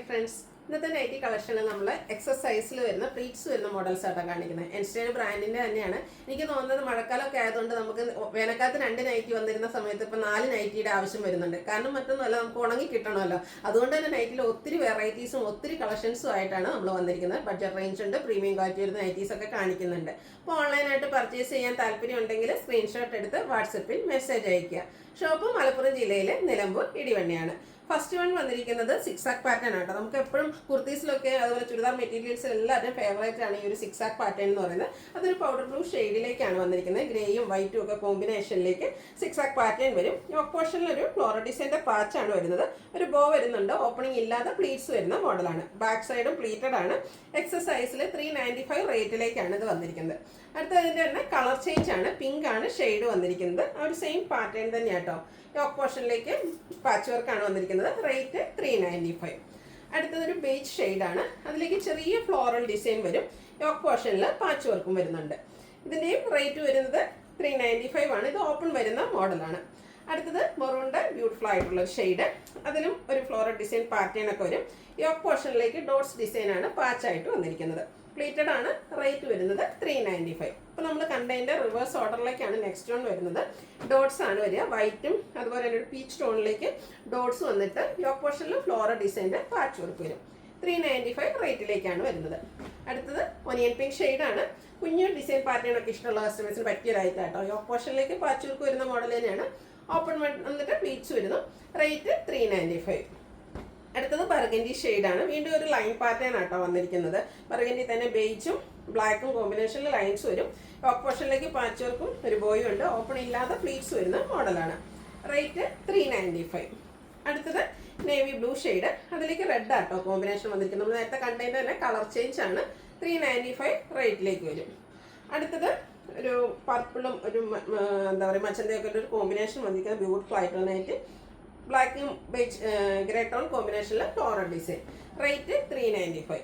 Friends, ഇന്നത്തെ nightie കളക്ഷനിൽ നമ്മൾ എക്സസൈസിൽ വരുന്ന പ്ലീറ്റ്സ് വരുന്ന മോഡൽസ് ആയിട്ടാണ് കാണിക്കുന്നത്. എൻസ്റ്റൈൻ ബ്രാൻഡിന്റെ തന്നെയാണ്. എനിക്ക് തോന്നുന്നത് മഴക്കാലമൊക്കെ ആയതുകൊണ്ട് നമുക്ക് വേനൽക്കാലത്ത് 2 നൈറ്റി വന്നിരുന്ന സമയത്ത് ഇപ്പോൾ 4 നൈറ്റിയുടെ ആവശ്യം വരുന്നുണ്ട്. കാരണം മറ്റൊന്നുമല്ല, നമുക്ക് ഉണങ്ങി കിട്ടണമല്ലോ. അതുകൊണ്ട് തന്നെ നൈറ്റിൽ ഒത്തിരി വെറൈറ്റീസും ഒത്തിരി കളക്ഷൻസും ആയിട്ടാണ് നമ്മൾ വന്നിരിക്കുന്നത്. ബഡ്ജറ്റ് റേഞ്ച് ഉണ്ട്, പ്രീമിയം ക്വാളിറ്റി വരുന്ന നൈറ്റീസ് ഒക്കെ കാണിക്കുന്നുണ്ട്. അപ്പോൾ ഓൺലൈനായിട്ട് പർച്ചേസ് ചെയ്യാൻ താല്പര്യം ഉണ്ടെങ്കിൽ സ്ക്രീൻഷോട്ട് എടുത്ത് വാട്സപ്പിൽ മെസ്സേജ് അയയ്ക്കുക. ഷോപ്പ് മലപ്പുറം ജില്ലയിലെ നിലമ്പൂർ ഇടിവണ്ണിയാണ്. ഫസ്റ്റ് വൺ വന്നിരിക്കുന്നത് സിക്സാക് പാറ്റേൺ ആട്ടോ. നമുക്ക് എപ്പോഴും കുർത്തീസിലൊക്കെ അതുപോലെ ചുരിദാർ മെറ്റീരിയൽസിൽ എല്ലാവരും ഫേവറേറ്റ് ആണ് ഈ ഒരു സിക്സാക് പാറ്റേൺ എന്ന് പറയുന്നത്. അതൊരു പൗഡർ ബ്ലൂ ഷെയ്ഡിലേക്കാണ് വന്നിരിക്കുന്നത്. ഗ്രേയും വൈറ്റും ഒക്കെ കോമ്പിനേഷനിലേക്ക് സിക്സാക് പാറ്റേൺ വരും. യോക്ക് പോർഷനിൽ ഒരു ഫ്ലോറൽ ഡിസൈൻ്റെ പാച്ചാണ് വരുന്നത്. ഒരു ബോ വരുന്നുണ്ട്. ഓപ്പണിംഗ് ഇല്ലാതെ പ്ലീറ്റ്സ് വരുന്ന മോഡലാണ്. ബാക്ക് സൈഡും പ്ലീറ്റഡ് ആണ്. എക്സസൈസിൽ 395 റേറ്റിലേക്കാണ് ഇത് വന്നിരിക്കുന്നത്. അടുത്തതിൻ്റെ തന്നെ കളർ ചേഞ്ച് ആണ്. പിങ്ക് ആണ് ഷെയ്ഡ് വന്നിരിക്കുന്നത്. ആ ഒരു സെയിം പാറ്റേൺ തന്നെയാട്ടോ. യോക്ക് പോർഷനിലേക്ക് പാച്ച് വർക്കാണ് വന്നിരിക്കുന്നത്. റേറ്റ് 395. അടുത്തതൊരു ബേജ് ഷെയ്ഡാണ്. അതിലേക്ക് ചെറിയ ഫ്ലോറൽ ഡിസൈൻ വരും. യോക്ക് പോർഷനിൽ പാച്ച് വർക്കും വരുന്നുണ്ട്. ഇതിൻ്റെയും റേറ്റ് വരുന്നത് 395 ആണ്. ഇത് ഓപ്പൺ വരുന്ന മോഡലാണ്. അടുത്തത് മെറൂണിൻ്റെ ബ്യൂട്ടിഫുൾ ആയിട്ടുള്ള ഷെയ്ഡ്. അതിലും ഒരു ഫ്ലോറൽ ഡിസൈൻ പാറ്റേൺ ഒക്കെ വരും. യോക്ക് പോർഷനിലേക്ക് ഡോട്ട്സ് ഡിസൈനാണ് പാച്ചായിട്ട് വന്നിരിക്കുന്നത്. പ്ലീറ്റഡ് ആണ്. റേറ്റ് വരുന്നത് 395. അപ്പോൾ നമ്മൾ കണ്ടതിൻ്റെ റിവേഴ്സ് ഓർഡറിലേക്കാണ് നെക്സ്റ്റ് വൺ വരുന്നത്. ഡോട്ട്സ് ആണ് വരിക. വൈറ്റും അതുപോലെ തന്നെ ഒരു പീച്ച് ടോണിലേക്ക് ഡോട്ട്സ് വന്നിട്ട് യോക്ക് പോർഷനിൽ ഫ്ലോറൽ ഡിസൈൻ്റെ പാച്ച് വർക്ക് വരും. 395 റേറ്റിലേക്കാണ് വരുന്നത്. അടുത്തത് ഒനിയൻ പിങ്ക് ഷെയ്ഡാണ്. കുഞ്ഞു ഡിസൈൻ പാറ്റേൺ ഒക്കെ ഇഷ്ടമുള്ള കസ്റ്റമേഴ്സിന് പറ്റിയതായിട്ടാട്ടോ. യോക്ക് പോർഷനിലേക്ക് പാച്ച് വർക്ക് വരുന്ന മോഡൽ തന്നെയാണ്. ഓപ്പൺ വന്നിട്ട് പ്ലീറ്റ്സ് വരുന്നു. റേറ്റ് 395. അടുത്തത് ബർഗൻഡി ഷെയ്ഡാണ്. വീണ്ടും ഒരു ലൈൻ പാറ്റേൺ ആട്ടോ വന്നിരിക്കുന്നത്. ബർഗൻഡി തന്നെ ബേജും ബ്ലാക്കും കോമ്പിനേഷനിൽ ലൈൻസ് വരും. യോക്ക് പോർഷനിലേക്ക് പാച്ച് വർക്കും ഒരു ബോയും ഉണ്ട്. ഓപ്പൺ ഇല്ലാതെ പ്ലീറ്റ്സ് വരുന്ന മോഡലാണ്. റേറ്റ് 395. അടുത്തത് നേവി ബ്ലൂ ഷെയ്ഡ്. അതിലേക്ക് റെഡ് ആട്ടോ കോമ്പിനേഷൻ വന്നിരിക്കുന്നത്. നമ്മൾ നേരത്തെ കണ്ടതിൻ്റെ തന്നെ കളർ ചേഞ്ച് ആണ്. 395 റേറ്റിലേക്ക് വരും. അടുത്തത് ഒരു പർപ്പിളും ഒരു എന്താ പറയുക മച്ചന്തയൊക്കെ ഒരു കോമ്പിനേഷൻ വന്നിരിക്കുന്നത്. ബ്യൂട്ടിഫുൾ ആയിട്ടുള്ള നൈറ്റ്. ബ്ലാക്കും ബേജ് ഗ്രേ ടോൺ കോമ്പിനേഷനിൽ ഫ്ലോറൽ ഡിസൈൻ. റേറ്റ് 395.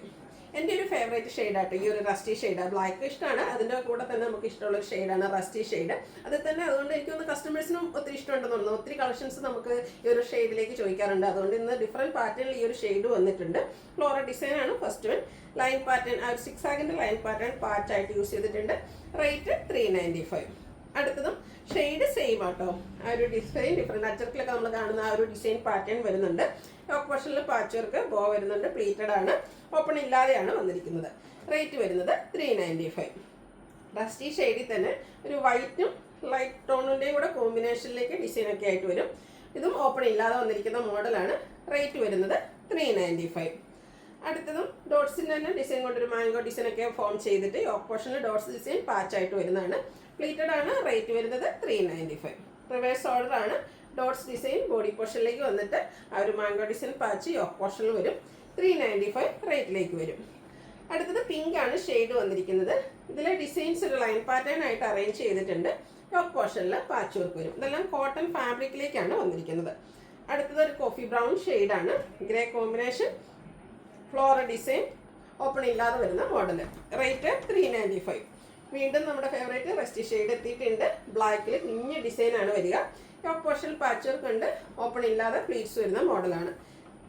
എൻ്റെ ഒരു ഫേവറേറ്റ് ഷെയ്ഡാട്ടോ ഈ ഒരു റസ്റ്റി ഷെയ്ഡ്. ബ്ലാക്ക് ഇഷ്ടമാണ്. അതിൻ്റെ കൂടെ തന്നെ നമുക്ക് ഇഷ്ടമുള്ള ഒരു ഷെയ്ഡാണ് റസ്റ്റി ഷെയ്ഡ്. അത് തന്നെ അതുകൊണ്ട് എനിക്ക് തോന്നുന്നു കസ്റ്റമേഴ്സിനും ഒത്തിരി ഇഷ്ടമുണ്ടെന്ന് തോന്നുന്നു. ഒത്തിരി കളക്ഷൻസ് നമുക്ക് ഈ ഒരു ഷെയ്ഡിലേക്ക് ചോദിക്കാറുണ്ട്. അതുകൊണ്ട് ഇന്ന് ഡിഫറെൻറ്റ് പാറ്റേണിൽ ഈ ഒരു ഷെയ്ഡ് വന്നിട്ടുണ്ട്. ഫ്ലോറൽ ഡിസൈനാണ് ഫസ്റ്റ് വൺ. ലൈൻ പാറ്റേൺ ആ ഒരു സിക്സാഗിൻ്റെ ലൈൻ പാറ്റേൺ പാച്ചായിട്ട് യൂസ് ചെയ്തിട്ടുണ്ട്. റേറ്റ് 395. അടുത്തതും ഷെയ്ഡ് സെയിം ആട്ടോ. ആ ഒരു ഡിസൈൻ ഡിഫറെൻറ്റ് അച്ചർക്കിലൊക്കെ നമ്മൾ കാണുന്ന ആ ഒരു ഡിസൈൻ പാറ്റേൺ വരുന്നുണ്ട്. യോക്ക് പോർഷനിൽ പാച്ച് വർക്ക് ബോ വരുന്നുണ്ട്. പ്ലീറ്റഡ് ആണ്. ഓപ്പൺ ഇല്ലാതെയാണ് വന്നിരിക്കുന്നത്. റേറ്റ് വരുന്നത് 395. റസ്റ്റി ഷെയ്ഡിൽ തന്നെ ഒരു വൈറ്റും ലൈറ്റ് ടോണിൻ്റെയും കൂടെ കോമ്പിനേഷനിലേക്ക് ഡിസൈനൊക്കെ ആയിട്ട് വരും. ഇതും ഓപ്പൺ ഇല്ലാതെ വന്നിരിക്കുന്ന മോഡലാണ്. റേറ്റ് വരുന്നത് 395. അടുത്തതും ഡോട്ട്സിൻ്റെ തന്നെ ഡിസൈൻ കൊണ്ടൊരു മാംഗോ ഡിസൈനൊക്കെ ഫോം ചെയ്തിട്ട് യോക്ക് പോർഷനിൽ ഡോട്ട്സ് ഡിസൈൻ പാച്ചായിട്ട് വരുന്നതാണ്. പ്ലീറ്റഡ് ആണ്. റേറ്റ് വരുന്നത് 395. റിവേഴ്സ് ഓർഡർ ആണ്. ഡോട്ട്സ് ഡിസൈൻ ബോഡി പോർഷനിലേക്ക് വന്നിട്ട് ആ ഒരു മാംഗോ ഡിസൈൻ പാച്ച് യോക്ക് പോർഷനിൽ വരും. 395 റേറ്റിലേക്ക് വരും. അടുത്തത് പിങ്ക് ആണ് ഷെയ്ഡ് വന്നിരിക്കുന്നത്. ഇതിലെ ഡിസൈൻസ് ഒരു ലൈൻ പാറ്റേൺ ആയിട്ട് അറേഞ്ച് ചെയ്തിട്ടുണ്ട്. യോക്ക് പോർഷനിൽ പാച്ച് വർക്ക് വരും. ഇതെല്ലാം കോട്ടൺ ഫാബ്രിക്കിലേക്കാണ് വന്നിരിക്കുന്നത്. അടുത്തത് ഒരു കോഫി ബ്രൗൺ ഷെയ്ഡാണ്. Grey combination floral design open ഇല്ലാതെ വരുന്ന മോഡൽ. റേറ്റ് 395. വീണ്ടും നമ്മുടെ ഫേവറേറ്റ് റസ്റ്റി ഷെയ്ഡ് എത്തിയിട്ടുണ്ട്. ബ്ലാക്കിൽ കുഞ്ഞ് ഡിസൈനാണ് വരിക. യോക്ക് പോർഷനിൽ പാച്ച് വർക്ക് ഉണ്ട്. ഓപ്പൺ ഇല്ലാതെ പ്ലീറ്റ്സ് വരുന്ന മോഡലാണ്.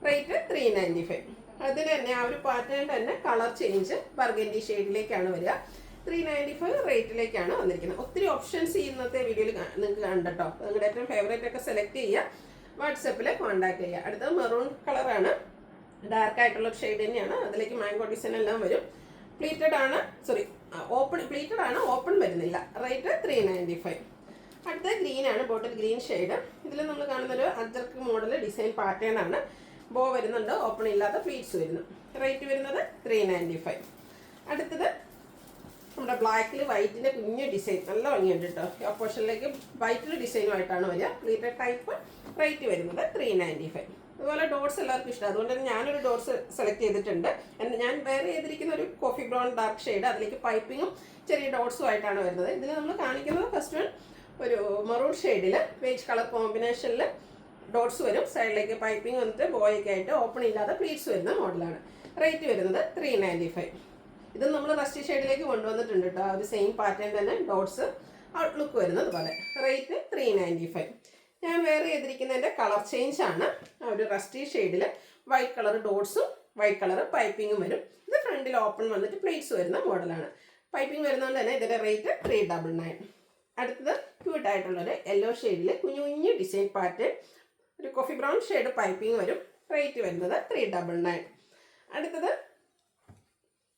റേറ്റ് 395. അതിന് തന്നെ ആ ഒരു പാറ്റേൺ തന്നെ കളർ ചേഞ്ച് ബർഗൻഡി ഷെയ്ഡിലേക്കാണ് വരിക. 395 റേറ്റിലേക്കാണ് വന്നിരിക്കുന്നത്. ഒത്തിരി ഓപ്ഷൻസ് ഇന്നത്തെ വീഡിയോയിൽ നിങ്ങൾക്ക് കണ്ടോ. നിങ്ങളുടെ ഏറ്റവും ഫേവറേറ്റ് ഒക്കെ സെലക്ട് ചെയ്യുക. വാട്സപ്പിൽ കോൺടാക്ട് ചെയ്യുക. അടുത്തത് മെറൂൺ കളറാണ്. ഡാർക്ക് ആയിട്ടുള്ള ഷെയ്ഡ് തന്നെയാണ്. അതിലേക്ക് മാംഗോ ഡിസൈൻ എല്ലാം വരും. പ്ലീറ്റഡ് ആണ്. സോറി പ്ലീറ്റഡ് ആണ്. ഓപ്പൺ വരുന്നില്ല. റേറ്റ് 395. അടുത്ത ഗ്രീൻ ആണ്. Bottle green shade. ഇതിൽ നമ്മൾ കാണുന്നൊരു അജർക്ക് മോഡൽ ഡിസൈൻ പാറ്റേൺ ആണ്. ബോ വരുന്നുണ്ട്. ഓപ്പൺ ഇല്ലാത്ത പ്ലീറ്റ്സ് വരുന്നു. റേറ്റ് വരുന്നത് 395. അടുത്തത് നമ്മുടെ ബ്ലാക്കിൽ വൈറ്റിൻ്റെ കുഞ്ഞ് ഡിസൈൻ നല്ല ഭംഗിയുണ്ട് കേട്ടോ. യോക്ക് പോർഷനിലേക്ക് വൈറ്റിൽ ഡിസൈനുമായിട്ടാണ് വരിക. Pleated type. റേറ്റ് വരുന്നത് 395. അതുപോലെ ഡോട്ട്സ് എല്ലാവർക്കും ഇഷ്ടം. അതുകൊണ്ട് തന്നെ ഞാനൊരു ഡോട്ട്സ് സെലക്ട് ചെയ്തിട്ടുണ്ട്. ഞാൻ വേറെ ചെയ്തിരിക്കുന്ന ഒരു കോഫി ബ്രൗൺ ഡാർക്ക് ഷെയ്ഡ്. അതിലേക്ക് പൈപ്പിങ്ങും ചെറിയ ഡോട്ട്സും ആയിട്ടാണ് വരുന്നത്. ഇതിൽ നമ്മൾ കാണിക്കുന്നത് ഫസ്റ്റ് വൺ ഒരു മെറൂൺ ഷെയ്ഡിൽ ബേജ് കളർ കോമ്പിനേഷനിൽ ഡോട്ട്സ് വരും. സൈഡിലേക്ക് പൈപ്പിംഗ് വന്നിട്ട് ബോയൊക്കെ ആയിട്ട് ഓപ്പൺ ഇല്ലാതെ പ്ലീറ്റ്സ് വരുന്ന മോഡലാണ്. റേറ്റ് വരുന്നത് 395. ഇത് നമ്മൾ റസ്റ്റി ഷെയ്ഡിലേക്ക് കൊണ്ടുവന്നിട്ടുണ്ട് കേട്ടോ. ആ ഒരു സെയിം പാറ്റേൺ തന്നെ ഡോട്ട്സ് ഔട്ട്ലുക്ക് വരുന്നത് പോലെ. റേറ്റ് 395. ഞാൻ വേറെ ചെയ്തിരിക്കുന്നതിൻ്റെ കളർ ചേഞ്ച് ആണ്. ഒരു റസ്റ്റി ഷെയ്ഡിൽ വൈറ്റ് കളർ ഡോട്ട്സും വൈറ്റ് കളർ പൈപ്പിങ്ങും വരും. ഇത് ഫ്രണ്ടിൽ ഓപ്പൺ വന്നിട്ട് പ്ലേറ്റ്സ് വരുന്ന മോഡലാണ്. പൈപ്പിംഗ് വരുന്നതുകൊണ്ട് തന്നെ ഇതിൻ്റെ റേറ്റ് 399. അടുത്തത് ക്യൂട്ടായിട്ടുള്ളൊരു യെല്ലോ ഷെയ്ഡിൽ കുഞ്ഞു കുഞ്ഞു ഡിസൈൻ പാറ്റേൺ, ഒരു കോഫി ബ്രൗൺ ഷെയ്ഡ് പൈപ്പിംഗ് വരും. റേറ്റ് വരുന്നത് 399. അടുത്തത്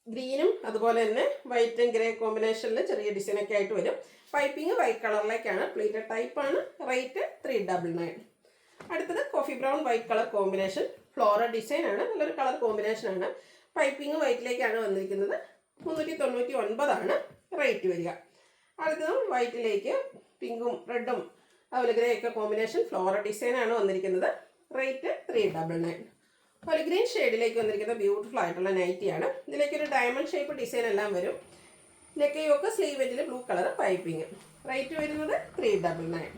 ഗ്രീനും അതുപോലെ തന്നെ വൈറ്റ് ആൻഡ് ഗ്രേ കോമ്പിനേഷനിൽ ചെറിയ ഡിസൈനൊക്കെ ആയിട്ട് വരും. പൈപ്പിംഗ് വൈറ്റ് കളറിലേക്കാണ്, പ്ലീറ്റഡ് ടൈപ്പാണ്. റേറ്റ് 399. അടുത്തത് coffee brown white colour combination, floral design ആണ്, നല്ലൊരു കളർ കോമ്പിനേഷനാണ്. പൈപ്പിംഗ് വൈറ്റിലേക്കാണ് വന്നിരിക്കുന്നത്. 399 റേറ്റ് വരിക. അടുത്തത് വൈറ്റിലേക്ക് പിങ്കും റെഡും അതുപോലെ ഗ്രേ ഒക്കെ കോമ്പിനേഷൻ ഫ്ലോറൽ ഡിസൈനാണ് വന്നിരിക്കുന്നത്. റേറ്റ് 399. ഒരു ഗ്രീൻ ഷെയ്ഡിലേക്ക് വന്നിരിക്കുന്ന ബ്യൂട്ടിഫുൾ ആയിട്ടുള്ള നൈറ്റിയാണ്. ഇതിലേക്കൊരു ഡയമണ്ട് ഷേപ്പ് ഡിസൈൻ എല്ലാം വരും. നെക്കയൊക്കെ സ്ലീവെറ്റിൽ ബ്ലൂ കളർ പൈപ്പിംഗ്. റേറ്റ് വരുന്നത് 399.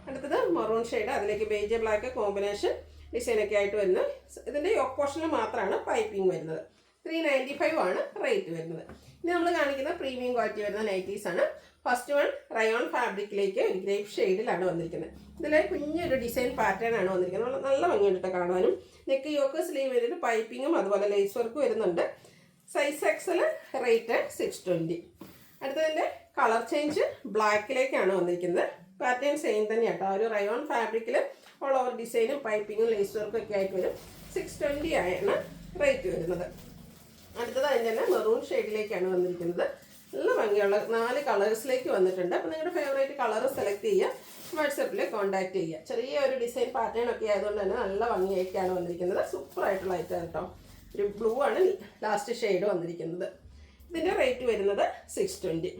അടുത്തത് മറൂൺ ഷെയ്ഡ്, അതിലേക്ക് ബേജ് ബ്ലാക്ക് കോമ്പിനേഷൻ ഡിസൈനൊക്കെ ആയിട്ട് വരുന്നത്. ഇതിൻ്റെ യോക്ക് പോർഷനിൽ മാത്രമാണ് പൈപ്പിംഗ് വരുന്നത്. 395 റേറ്റ് വരുന്നത്. ഇനി നമ്മൾ കാണിക്കുന്ന പ്രീമിയം ക്വാളിറ്റി വരുന്ന നൈറ്റീസ് ആണ്. ഫസ്റ്റ് വൺ റയോൺ ഫാബ്രിക്കിലേക്ക് ഒരു ഗ്രേപ്പ് ഷെയ്ഡിലാണ് വന്നിരിക്കുന്നത്. ഇതിൽ കുഞ്ഞൊരു ഡിസൈൻ പാറ്റേൺ ആണ് വന്നിരിക്കുന്നത്. നല്ല ഭംഗിയുണ്ട് കാണാനും. നെക്ക് യോക്ക് സ്ലീവ് വരുന്നത് പൈപ്പിങ്ങും അതുപോലെ ലേസ് വർക്ക് വരുന്നുണ്ട്. Size XL, rate 620. അടുത്തതിൻ്റെ കളർ ചേഞ്ച് ബ്ലാക്കിലേക്കാണ് വന്നിരിക്കുന്നത്. പാറ്റേൺ സെയിം തന്നെയാണ് കേട്ടോ. ഒരു റയോൺ ഫാബ്രിക്കിൽ ഓൾ ഓവർ ഡിസൈനും പൈപ്പിങ്ങും ലേസ് വർക്കും ഒക്കെ ആയിട്ട് വരും. 620 റേറ്റ് വരുന്നത്. അടുത്തത് അതിൻ്റെ തന്നെ മെറൂൺ ഷെയ്ഡിലേക്കാണ് വന്നിരിക്കുന്നത്. നല്ല ഭംഗിയുള്ള 4 കളേഴ്സിലേക്ക് വന്നിട്ടുണ്ട്. അപ്പോൾ നിങ്ങളുടെ ഫേവറേറ്റ് കളർ സെലക്ട് ചെയ്യുക, വാട്സപ്പിൽ കോൺടാക്ട് ചെയ്യുക. ചെറിയ ഒരു ഡിസൈൻ പാറ്റേൺ ഒക്കെ ആയതുകൊണ്ട് തന്നെ നല്ല ഭംഗിയായിട്ടാണ് വന്നിരിക്കുന്നത്. സൂപ്പർ ആയിട്ടുള്ള ഐറ്റം കേട്ടോ. ഒരു ബ്ലൂ ആണ് ലാസ്റ്റ് ഷെയ്ഡ് വന്നിരിക്കുന്നത്. ഇതിൻ്റെ റേറ്റ് വരുന്നത് 620.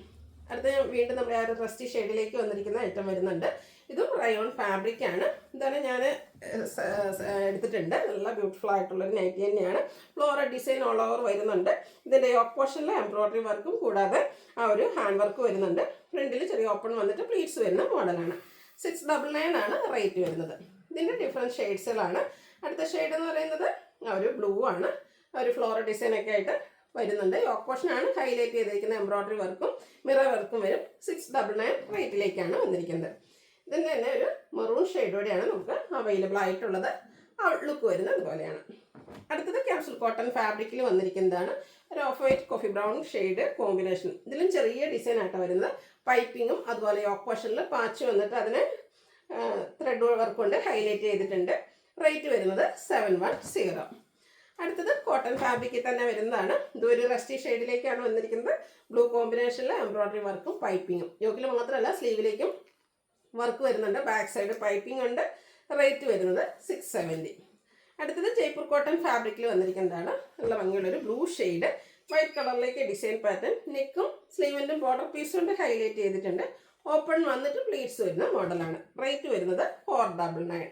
അടുത്ത വീണ്ടും നമ്മുടെ ആ ഒരു റസ്റ്റി ഷെയ്ഡിലേക്ക് വന്നിരിക്കുന്ന ഐറ്റം വരുന്നുണ്ട്. ഇതും റയോൺ ഫാബ്രിക് ആണ്. ഇതാണ് ഞാൻ എടുത്തിട്ടുണ്ട്. നല്ല ബ്യൂട്ടിഫുൾ ആയിട്ടുള്ളൊരു നൈറ്റി തന്നെയാണ്. ഫ്ലോറൽ ഡിസൈൻ ഓൾ ഓവർ വരുന്നുണ്ട്. ഇതിൻ്റെ യോക്ക് പോർഷനിൽ എംബ്രോയ്ഡറി വർക്കും കൂടാതെ ആ ഒരു ഹാൻഡ് വർക്ക് വരുന്നുണ്ട്. ഫ്രണ്ടിൽ ചെറിയ ഓപ്പൺ വന്നിട്ട് പ്ലീറ്റ്സ് വരുന്ന മോഡലാണ്. 699 റേറ്റ് വരുന്നത്. ഇതിൻ്റെ ഡിഫറെൻറ്റ് ഷെയ്ഡ്സുകളാണ്. അടുത്ത ഷെയ്ഡ് എന്ന് പറയുന്നത് ആ ഒരു ബ്ലൂ ആണ്. ഒരു ഫ്ലോറൽ ഡിസൈനൊക്കെ ആയിട്ട് വരുന്നുണ്ട്. യോക്ക് പോർഷനാണ് ഹൈലൈറ്റ് ചെയ്തിരിക്കുന്ന എംബ്രോയ്ഡറി വർക്കും മിറർ വർക്കും വരും. 699 റേറ്റിലേക്കാണ് വന്നിരിക്കുന്നത്. ഇതിൻ്റെ തന്നെ ഒരു മെറൂൺ ഷെയ്ഡോടെയാണ് നമുക്ക് അവൈലബിൾ ആയിട്ടുള്ളത്. ഔട്ട്ലുക്ക് വരുന്നത് അതുപോലെയാണ്. അടുത്തത് ക്യാപ്സൂൾ കോട്ടൺ ഫാബ്രിക്കിൽ വന്നിരിക്കുന്നതാണ്. ഒരു of white coffee brown shade combination. ഇതിലും ചെറിയ ഡിസൈൻ ആയിട്ടാണ് വരുന്നത്. പൈപ്പിങ്ങും അതുപോലെ യോക്ക് പോർഷനിൽ പാച്ച് വന്നിട്ട് അതിന് ത്രെഡ് വർക്ക് കൊണ്ട് ഹൈലൈറ്റ് ചെയ്തിട്ടുണ്ട്. റേറ്റ് വരുന്നത് 710. അടുത്തത് കോട്ടൺ ഫാബ്രിക്കിൽ തന്നെ വരുന്നതാണ്. ഇതൊരു റസ്റ്റി ഷെയ്ഡിലേക്കാണ് വന്നിരിക്കുന്നത്. ബ്ലൂ കോമ്പിനേഷനിൽ എംബ്രോയ്ഡറി വർക്കും പൈപ്പിങ്ങും. യോക്കിൽ മാത്രമല്ല സ്ലീവിലേക്കും വർക്ക് വരുന്നുണ്ട്. ബാക്ക് സൈഡ് പൈപ്പിംഗ് ഉണ്ട്. റേറ്റ് വരുന്നത് 670. അടുത്തത് ജയ്പൂർ കോട്ടൺ ഫാബ്രിക്കിൽ വന്നിരിക്കുന്നതാണ്. നല്ല ഭംഗിയുള്ളൊരു ബ്ലൂ ഷെയ്ഡ്, വൈറ്റ് കളറിലേക്ക് ഡിസൈൻ പാറ്റേൺ. നെക്കും സ്ലീവിൻ്റെ ബോർഡർ പീസ് കൊണ്ട് ഹൈലൈറ്റ് ചെയ്തിട്ടുണ്ട്. ഓപ്പൺ വന്നിട്ട് പ്ലീറ്റ്സ് വരുന്ന മോഡലാണ്. റേറ്റ് വരുന്നത് 499.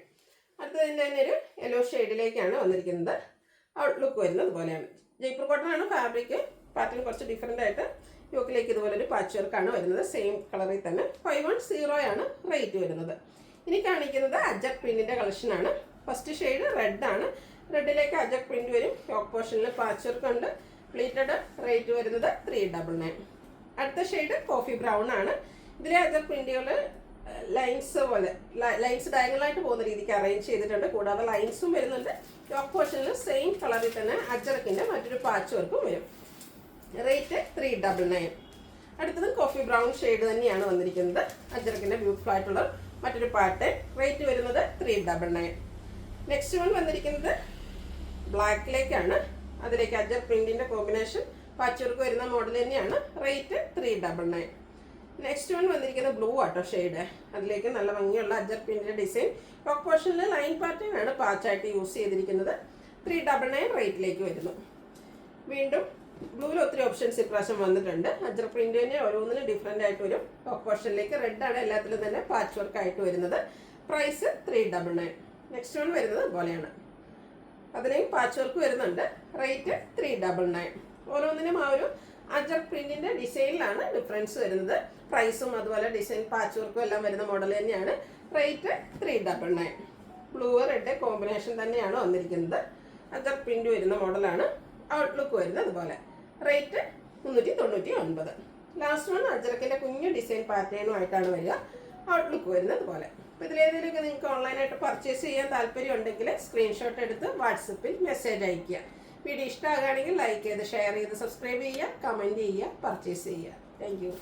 അടുത്തതിൻ്റെ തന്നെ ഒരു യെല്ലോ ഷെയ്ഡിലേക്കാണ് വന്നിരിക്കുന്നത്. ഔട്ട്ലുക്ക് വരുന്നത് അതുപോലെയാണ്. ജയ്പൂർ കോട്ടൺ ആണ് ഫാബ്രിക്. പാറ്റേൺ കുറച്ച് ഡിഫറെൻ്റ് ആയിട്ട് യോക്കിലേക്ക് ഇതുപോലൊരു പാച്ച് വർക്കാണ് വരുന്നത്. സെയിം കളറിൽ തന്നെ 510 റേറ്റ് വരുന്നത്. ഇനി കാണിക്കുന്നത് അജക് പ്രിൻറ്റിൻ്റെ കളക്ഷനാണ്. ഫസ്റ്റ് ഷെയ്ഡ് റെഡ് ആണ്. റെഡിലേക്ക് അജക് പ്രിൻറ്റ് വരും. യോക്ക് പോർഷനിൽ പാച്ച് വർക്ക് ഉണ്ട്. പ്ലീറ്റഡ്. റേറ്റ് വരുന്നത് 399. അടുത്ത ഷെയ്ഡ് കോഫി ബ്രൗൺ ആണ്. ഇതിലെ അജക് പ്രിൻറ്റുകൾ ലൈൻസ് പോലെ ലൈൻസ് ഡയഗണലായിട്ട് പോകുന്ന രീതിക്ക് അറേഞ്ച് ചെയ്തിട്ടുണ്ട്. കൂടാതെ ലൈൻസും വരുന്നുണ്ട്. യോക്ക് പോർഷനിൽ സെയിം കളറിൽ തന്നെ അജറക്കിൻ്റെ മറ്റൊരു പാച്ച് വർക്കും വരും. റേറ്റ് 399. അടുത്തത് കോഫി ബ്രൗൺ ഷെയ്ഡ് തന്നെയാണ് വന്നിരിക്കുന്നത്. അജറക്കിൻ്റെ ബ്യൂട്ടിഫുൾ ആയിട്ടുള്ള മറ്റൊരു പാറ്റേൺ. റേറ്റ് വരുന്നത് 399. നെക്സ്റ്റ് വൺ വന്നിരിക്കുന്നത് ബ്ലാക്കിലേക്കാണ്. അതിലേക്ക് അജർ പ്രിൻറ്റിൻ്റെ കോമ്പിനേഷൻ പാച്ച് വർക്ക് വരുന്ന മോഡൽ തന്നെയാണ്. റേറ്റ് 399. നെക്സ്റ്റ് വൺ വന്നിരിക്കുന്നത് ബ്ലൂ ആട്ടോ ഷെയ്ഡ്. അതിലേക്ക് നല്ല ഭംഗിയുള്ള അജർ പ്രിൻറ്റിൻ്റെ ഡിസൈൻ. യോക്ക് പോർഷനിൽ ലൈൻ പാറ്റേൺ ആണ് പാച്ചായിട്ട് യൂസ് ചെയ്തിരിക്കുന്നത്. 399 റേറ്റിലേക്ക് വരുന്നു. വീണ്ടും ബ്ലൂവിൽ ഒത്തിരി ഓപ്ഷൻസ് ഇപ്രാവശ്യം വന്നിട്ടുണ്ട്. അജർ പ്രിൻറ്റ് തന്നെ ഓരോന്നിനും ഡിഫറെൻ്റ് ആയിട്ട് വരും. യോക്ക് പോർഷനിലേക്ക് റെഡ് ആണ് എല്ലാത്തിലും തന്നെ പാച്ച് വർക്ക് ആയിട്ട് വരുന്നത്. പ്രൈസ് 399. നെക്സ്റ്റ് വൺ വരുന്നത് അതുപോലെയാണ്. അതിനെയും പാച്ച് വർക്ക് വരുന്നുണ്ട്. റേറ്റ് 399. ഓരോന്നിനും ആ ഒരു അജർ പ്രിൻറ്റിൻ്റെ ഡിസൈനിലാണ് ഡിഫറൻസ് വരുന്നത്. പ്രൈസും അതുപോലെ ഡിസൈൻ പാച്ച് വർക്കും എല്ലാം വരുന്ന മോഡൽ തന്നെയാണ്. റേറ്റ് 399. ബ്ലൂ റെഡ് കോമ്പിനേഷൻ തന്നെയാണ് വന്നിരിക്കുന്നത്. അജർ പ്രിൻറ്റ് വരുന്ന മോഡലാണ്. ഔട്ട്ലുക്ക് വരുന്നത് അതുപോലെ. റേറ്റ് 399. ലാസ്റ്റ് വൺ അജറക്കിൻ്റെ കുഞ്ഞു ഡിസൈൻ പാറ്റേണുമായിട്ടാണ് വരിക. ഔട്ട്ലുക്ക് വരുന്നത് അതുപോലെ. അപ്പോൾ ഇതിലേതെങ്കിലുമൊക്കെ നിങ്ങൾക്ക് ഓൺലൈനായിട്ട് പർച്ചേസ് ചെയ്യാൻ താല്പര്യം ഉണ്ടെങ്കിൽ സ്ക്രീൻഷോട്ട് എടുത്ത് വാട്സപ്പിൽ മെസ്സേജ് അയയ്ക്കുക. വീഡിയോ ഇഷ്ടമാകുകയാണെങ്കിൽ ലൈക്ക് ചെയ്ത് ഷെയർ ചെയ്ത് സബ്സ്ക്രൈബ് ചെയ്യുക, കമൻറ്റ് ചെയ്യുക, പർച്ചേസ് ചെയ്യുക. Thank you.